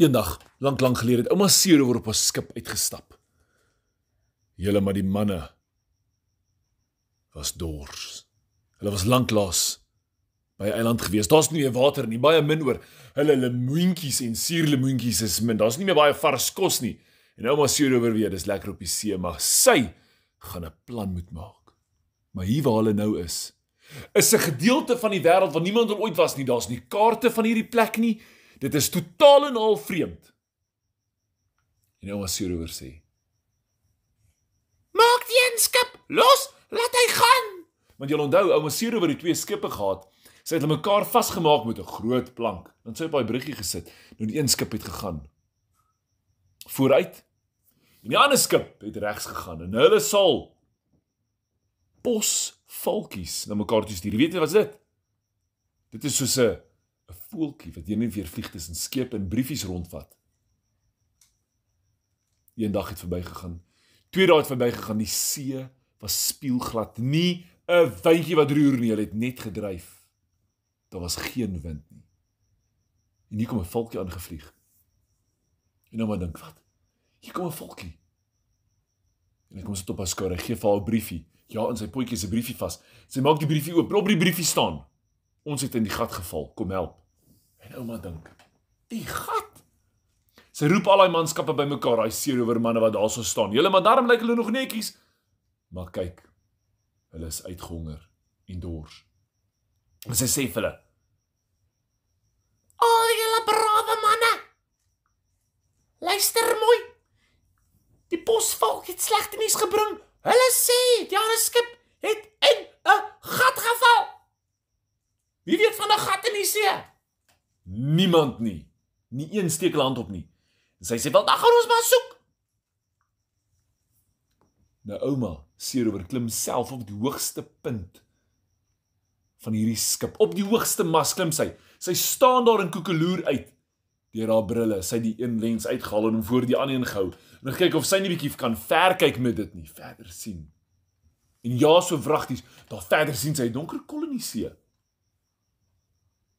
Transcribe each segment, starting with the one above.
Eendag, lang gelede, het ouma Seerower op 'n skip uitgestap. Julle maar die manne was dors. Hulle was lanklaas by 'n eiland gewees. Daar's nie meer water nie, baie min oor. Hulle lemoentjies en suurlemoentjies is min. Daar's nie meer baie vars kos nie. En ouma Seerower weet, dis lekker op die see, maar sy gaan 'n plan moet maak. Maar hier waar hulle nou is 'n gedeelte van die wêreld waar niemand al ooit was nie. Daar's nie kaarte van hierdie plek nie. Dit is totaal en al vreemd. En ouma Seerower sê: "Maak die een skip los, laat hy gaan." Want jy onthou, ouma Seerower het 2 skippe gehad. Sy het hulle mekaar vasgemaak met 'n groot plank. Dan sy op daai bruggie gesit. Nou die een skip het gegaan vooruit. En die ander skip het regs gegaan. En hulle sal posvalkies na mekaar toe stuur. Weet jy wat is dit? Dit is soos 'n voeltjie wat heen en weer vlieg tussen skepe en briefies rondvat. Een dag het verbygegaan. 2 dae het verbygegaan. Die see was spieelglad. Nie 'n windjie wat roer nie. Hulle het net gedryf. Daar was geen wind nie. En hier kom 'n valkie aangevlieg. En nou maar dink, wat? Hier kom 'n valkie. En hy kom sit op haar skouer. Hy gee vir haar 'n briefie. Ja, in sy potjie is 'n briefie vas. Sy maak die briefie oop. Op die briefie staan: "Ons het in die gat geval. Kom help." En ouma dink, die gat? Sy roep al die manskappe bymekaar, daai Seerower manne wat daar so staan. Julle, maar daarom lyk hulle nog netjies. Maar kyk, hulle is uitgehonger en dors. En sy sê vir hulle: "Al julle brawe manne, luister mooi. Die posvalk het slegte nuus gebring. Hulle sê die ander skip het in 'n gat geval." Wie weet van 'n gat in die see? Niemand nie. Nie een steek hulle hand op nie. En sy sê: "Wel, dan gaan ons maar soek." Nou ouma Seerower klim self op die hoogste punt van hierdie skip. Op die hoogste mas klim sy. Sy staan daar in koekeloer uit. Deur haar brille, sy het die een lens uitgehaal en hom voor die ander een gehou. En kyk of sy nie bietjie kan ver kyk met dit nie, verder sien. En ja, so wragties, daar verder sien sy 'n donker kol in die see.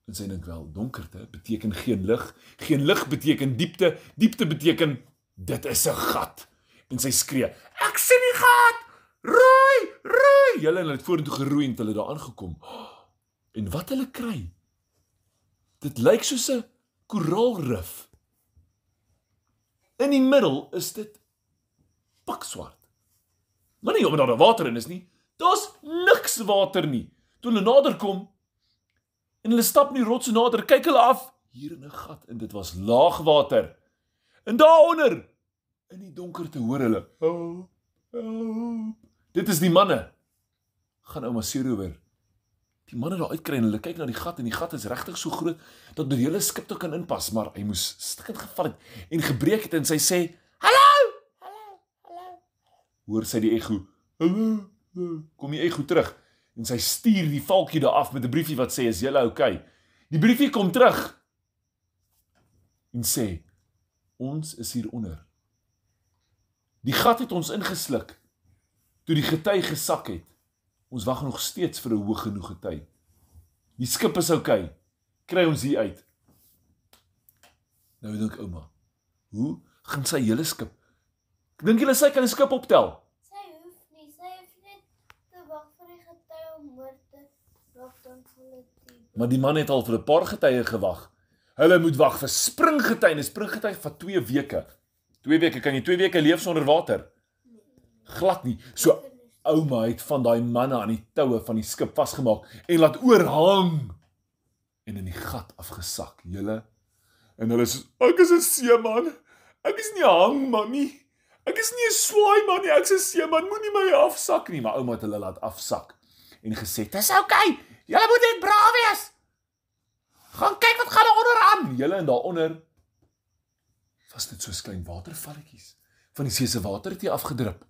En sy dink, wel, donkerte beteken geen lig. Geen lig beteken diepte. Diepte beteken, dit is 'n gat. En sy skree: "Ek sien die gat! Roei, roei!" Julle het vorentoe geroei en hulle daar aangekom. En wat hulle kry? Dit lyk soos 'n koraalrif. In die middel is dit pikswart. Maar nie omdat daar water in is nie. Daar's niks water nie. Toe hulle nader kom en hulle stap nie rotse nader, kyk hulle af, hier in 'n gat, en dit was laagwater. En daaronder, in die donkerte, hoor hulle: "Help, help." Dit is die manne. Gaan ouma Seerower die manne daar uitkry en hulle kyk na die gat, en die gat is regtig so groot dat die hele skip toe kan inpas, maar hy moes stikkend geval het en gebreek het, en sy sê: "Hallo, hallo, hallo." Hoor sy die ego: "Hallo, hallo." Kom die ego terug en sy stuur die valkie daar af met 'n briefie wat sê: "Is julle okay?" Die briefie kom terug en sê: "Ons is hier onder. Die gat het ons ingesluk toe die gety gesak het. Ons wag nog steeds vir 'n hoog genoeg gety. Die skip is okay. Kry ons hier uit." Nou dink ouma, hoe gaan sy hele skip? Dink julle sy kan 'n skip optel? Sy hoef nie. Sy hoef net te wag vir die gety om hoor te wag dan sal dit. Maar die man het al vir 'n paar getye gewag. Hulle moet wag vir springgety, en 'n springgety vat 2 weke. 2 weke, kan jy 2 weke leef sonder water? Glad nie. So ouma het van daai manne aan die toue van die skip vasgemaak en laat oorhang en in die gat afgesak, julle. En hulle sê: "Ek is 'n seeman. Ek is nie 'n hangman nie. Ek is nie 'n swaaiman nie. Ek is 'n seeman. Moenie my afsak nie." Maar ouma het hulle laat afsak en gesê: "Dis okay. Julle moet net braaf wees. Gaan kyk wat gaan daar onderaan." Julle, en daaronder was dit soos klein watervalletjies. Van die see se water het hier afgedrup.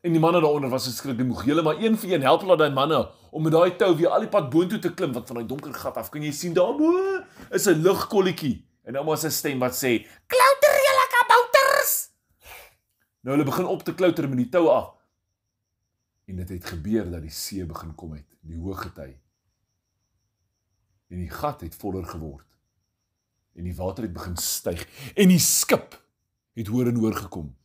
En die manne daaronder was verskriklik moeg. Julle, maar een vir een help hulle daai manne om met daai tou weer al die pad boontoe te klim, want van daai donker gat af kan jy sien daarbo is 'n ligkolletjie. En ouma se stem wat sê: "Klouter julle kabouters." Nou hulle begin op te klouter met die toue af. En dit het gebeur dat die see begin kom het, die hoë gety. En die gat het voller geword. En die water het begin styg. En die skip het hoër en hoër gekom.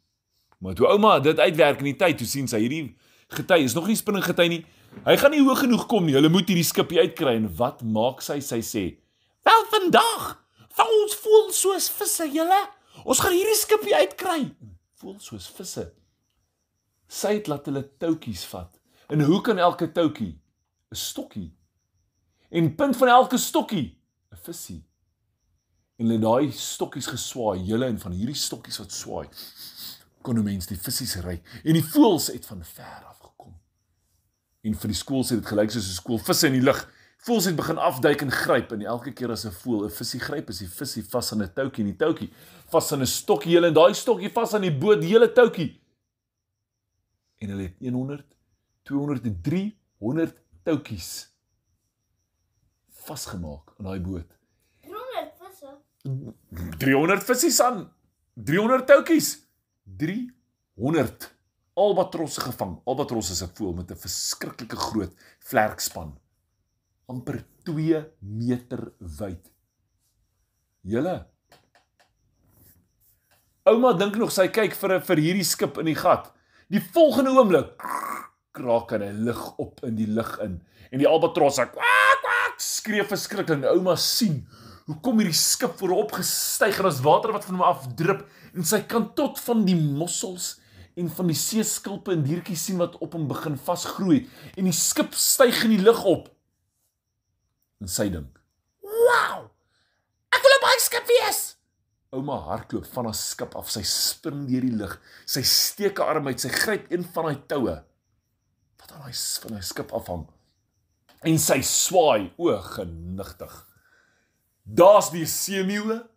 Maar toe ouma dit uitwerk in die tyd, toe sien sy hierdie gety is nog nie spinning gety nie. Hy gaan nie hoog genoeg kom nie. Hulle moet hierdie skipie uitkry. En wat maak sy? Sy sê, "Wel vandag, vang ons voel soos visse, julle. Ons gaan hierdie skipie uitkry." Voel soos visse. Sy het laat hulle toutjies vat. En hoe kan elke toutjie? 'n Stokkie. En punt van elke stokkie 'n visie. En hulle daai stokkies geswaai, julle, en van hierdie stokkies wat swaai, kon 'n mens die visies ry. En die voëls het van ver af gekom. En vir die skool het dit gelyk soos 'n skool visse in die lug. Voëls het begin afduik en gryp, en elke keer as 'n voël 'n visie gryp, is die visie vas aan 'n toutjie, en die toutjie vas aan 'n stokkie, julle, en daai stokkie vas aan die boot, die hele toutjie. En hulle het 100, 200 en 300 toutjies vasgemaak aan daai boot. 300 visse. 300 visies aan 300 toutjies. 300 albatrosse gevang. Albatros is 'n voël met 'n verskriklike groot vlerkspan. Amper 2 meter wyd. Julle. Ouma dink nog sy kyk vir hierdie skip in die gat. Die volgende oomblik kraak en hy lig op in die lug in. En die albatrosse kwak kwak skree verskriklik. En ouma sien hoe kom hierdie skip voorop gestyg en as water wat van hom afdrup. En sy kan tot van die mossels en van die seeskulpe en diertjies sien wat op hom begin vasgroei. En die skip styg in die lug op. En sy dink, "Wow, ek wil op my skip wees." Ouma hardloop van haar skip af, sy spring deur die lug, sy steek haar arm uit, sy gryp een van die toue wat aan van haar skip afhang. En sy swaai, o genigtig. Daar's die seemeeuwe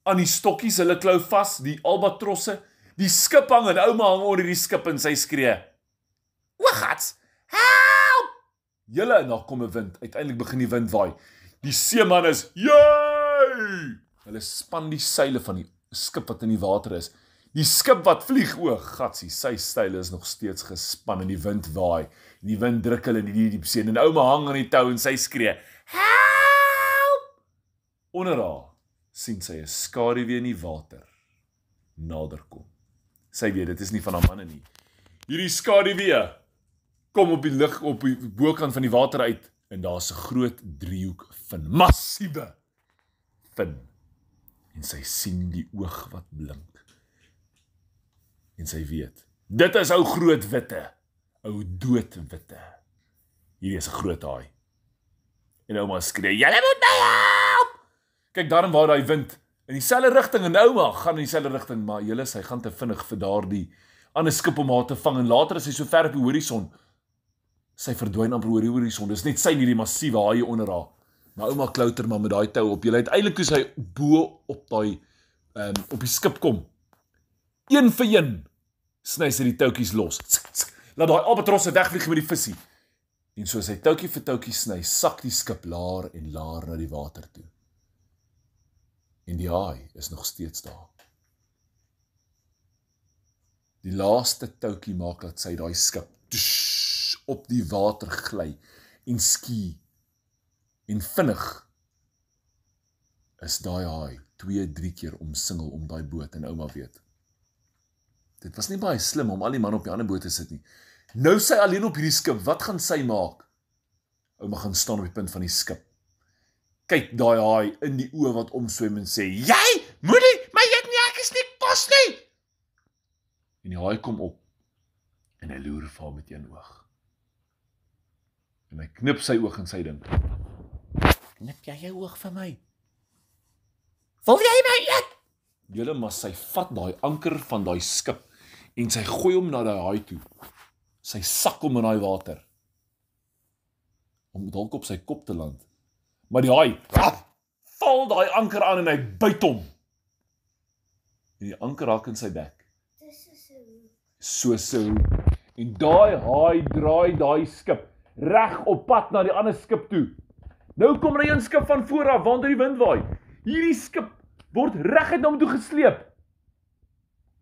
aan die stokkies, hulle klou vas, die albatrosse, die skip hang en ouma hang onder die skip en sy skree, "O gats, help!" Julle, en daar kom 'n wind, uiteindelik begin die wind waai. Die seeman is, "Jai!" Hulle span die seile van die skip wat in die water is. Die skip wat vlieg, o gatsie, sy seile is nog steeds gespan en die wind waai. En die wind druk hulle in die diep see en ouma hang aan die tou en sy skree, "Help!" Onder haar sien sy 'n skaduwee in die water nader kom. Sy weet dit is nie van haar manne nie. Hierdie skaduwee kom op die lug op die bokant van die water uit en daar's 'n groot driehoek vin, massiewe vin. En sy sien die oog wat blink. En sy weet, dit is ou groot witte, ou doodwitte. Hierdie is 'n groot haai. En ouma skree, "Julle moet my help!" Kyk daarom waar daai wind in dieselfde rigting en ouma gaan in dieselfde rigting, maar julle, sy gaan te vinnig vir daardie ander skip om haar te vang en later is sy so ver op die horison. Sy verdwyn amper oor die horison. Dis net sy en hierdie massiewe haai onder haar. Maar ouma klouter maar met daai tou op. Julle uiteindelik toe sy bo op daai op die skip kom. Een vir een sny sy die toutjies los. Laat daai albatrosse wegvlieg met die visie. En soos hy toutjie vir toutjie sny, sak die skip laer en laer na die water toe. En die haai is nog steeds daar. Die laaste toutjie maak dat sy daai skip op die water gly en skie. En vinnig is daai haai 2-3 keer omsingel om daai boot en ouma weet. Dit was nie baie slim om al die manne op die ander boot te sit nie. Nou sy alleen op hierdie skip, wat gaan sy maak? Ouma gaan staan op die punt van die skip. Kyk daai haai in die oë wat omswem en sê, "Jy, moenie, maar jy nie, ek is nie kos nie." En die haai kom op en hy loer vir haar met een oog. En hy knip sy oog en sy dink, "Knip jy jou oog vir my? Wil jy my eet?" Julle, maar sy vat daai anker van daai skip en sy gooi hom na daai haai toe. Sy sak hom in daai water om dalk op sy kop te land. Maar die haai val daai anker aan en hy byt hom. En die anker raak in sy bek. So. En daai haai draai daai skip reg op pad na die ander skip toe. Nou kom er een skip van voor af, waantoe die wind waai. Hierdie skip word reguit na hom toe gesleep.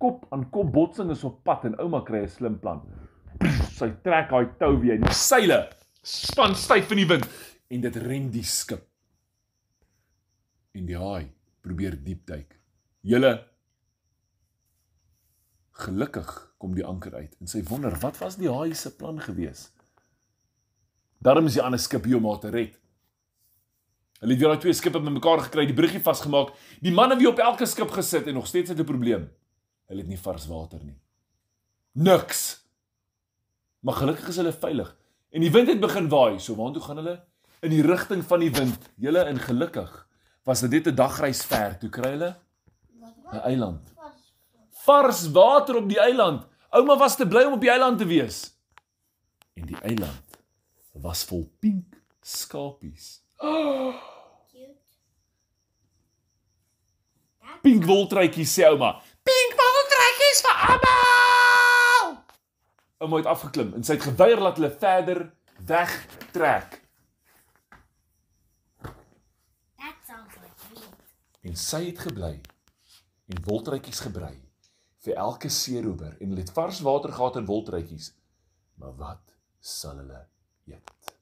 Kop aan kop botsing is op pad en ouma kry 'n slim plan. Sy trek haar tou weer en die seile span styf in die wind en dit ren die skip. En die haai probeer diep duik. Julle, gelukkig kom die anker uit, en sy wonder, wat was die haai se plan gewees? Daarom is die ander skip hier om haar te red. Hulle het weer daai twee skippe met mekaar gekry, die bruggie vasgemaak, die manne wie op elke skip gesit, en nog steeds het 'n probleem. Hulle het nie vars water nie. Niks! Maar gelukkig is hulle veilig, en die wind het begin waai, so waartoe gaan hulle? In die rigting van die wind, julle, en gelukkig, was dit net 'n dagreis ver, toe kry hulle 'n eiland. Vars water op die eiland, ouma was te bly om op die eiland te wees. En die eiland was vol pink skapies. Cute. Pink woltruitjies, sê ouma. Pink woltruitjies vir almal! Ouma het afgeklim en sy het geweier laat hulle verder wegtrek. That sounds like me. En sy het gebly en woltruitjies gebrei vir elke seerober en hulle het vars water gehad en woltruitjies. Maar wat sal hulle eet?